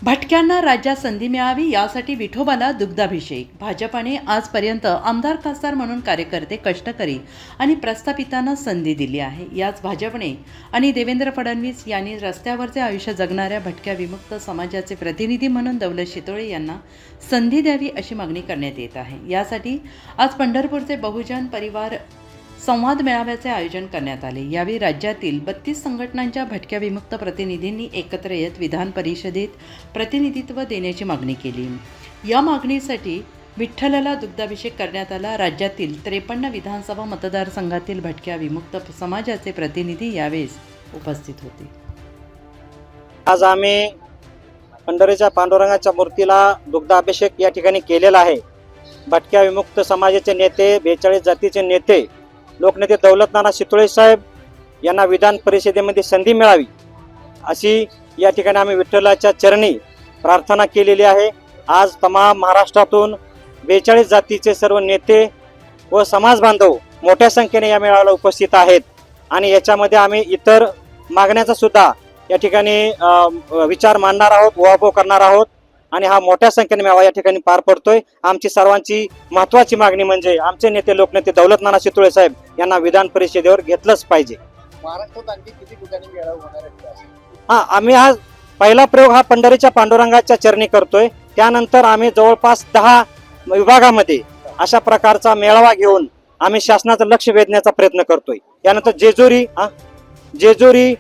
भटक्यांना राज्यात संधी मिळावी यासाठी विठोबाला दुग्धाभिषेक. भाजपाने आजपर्यंत आमदार खासदार म्हणून कार्यकर्ते, कष्टकरी आणि प्रस्थापितांना संधी दिली आहे. याच भाजपने आणि देवेंद्र फडणवीस यांनी रस्त्यावरचे आयुष्य जगणाऱ्या भटक्या विमुक्त समाजाचे प्रतिनिधी म्हणून दौलत शितोळे यांना संधी द्यावी अशी मागणी करण्यात येत आहे. यासाठी आज पंढरपूरचे बहुजन परिवार संवाद मेळाव्याचे आयोजन करण्यात आले. यावेळी राज्यातील 32 संघटनांच्या भटक्या विमुक्त प्रतिनिधींनी एकत्र येत विधान परिषदेत प्रतिनिधित्व देण्याची मागणी केली. या मागणीसाठी विठ्ठलाला दुग्धाभिषेक करण्यात आला. राज्यातील 53 विधानसभा मतदारसंघातील भटक्या विमुक्त समाजाचे प्रतिनिधी यावेळेस उपस्थित होते. आज आम्ही पंढरीच्या पांडुरंगाच्या मूर्तीला दुग्धाभिषेक या ठिकाणी केलेला आहे. भटक्या विमुक्त समाजाचे नेते, 42 जातीचे नेते, लोकनेते दौलत नाना शितोळे साहेब यांना विधान परिषदेमध्ये संधी मिळावी अशी या ठिकाणी आम्ही विठ्ठलाच्या चरणी प्रार्थना केलेली आहे. आज तमाम महाराष्ट्रातून 42 जातीचे सर्व नेते व समाज बांधव मोठ्या संख्येने या मेळाव्याला उपस्थित आहेत आणि याच्यामध्ये आम्ही इतर मागण्याचा सुद्धा या ठिकाणी विचार मांडणार आहोत, उहापोह करणार आहोत आणि हा मोठ्या संख्येने मेळावा या ठिकाणी पार पडतोय. आमची सर्वांची महत्त्वाची मागणी म्हणजे आमचे नेते, लोकनेते दौलत नाना शितोळे साहेब यांना विधान परिषदेवर घेतलंच पाहिजे. महाराष्ट्रात आणखी किती ठिकाणी मेळावा होणार आहे? आम्ही हा पहिला प्रयोग हा पंढरीच्या पांडुरंगाच्या चरणी करतोय. त्यानंतर आम्ही जवळपास 10 विभागामध्ये अशा प्रकारचा मेळावा घेऊन आम्ही शासनाचं लक्ष वेधण्याचा प्रयत्न करतोय. त्यानंतर जेजुरी,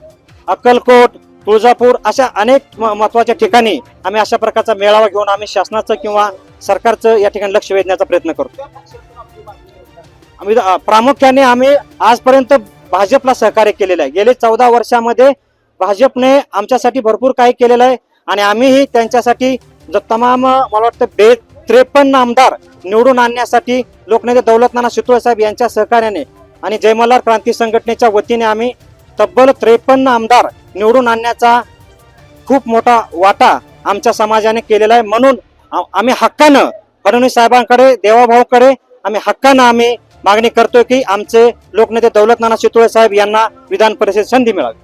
अक्कलकोट, तुळजापूर अशा अनेक महत्त्वाच्या ठिकाणी आम्ही अशा प्रकारचा मेळावा घेऊन आम्ही शासनाचं किंवा सरकारचं या ठिकाणी लक्ष वेधण्याचा प्रयत्न करतो. आम्ही प्रामुख्याने आजपर्यंत भाजपला सहकार्य केलेलं आहे. गेले 14 वर्षामध्ये भाजपने आमच्यासाठी भरपूर काही केलेलं आहे आणि आम्हीही त्यांच्यासाठी तमाम मला वाटतं 53 आमदार निवडून आणण्यासाठी लोकनेते दौलत नाना शितोळे साहेब यांच्या सहकार्याने आणि जय मल्हार क्रांती संघटनेच्या वतीने आम्ही तब्बल 53 आमदार निवडून आणण्याचा खूप मोठा वाटा आमच्या समाजाने केलेला आहे. म्हणून आम्ही हक्कानं फडणवीस साहेबांकडे, देवाभाऊकडे आम्ही मागणी करतोय की आमचे लोकनेते दौलत नाना शितोळे साहेब यांना विधान परिषदेत संधी मिळावी.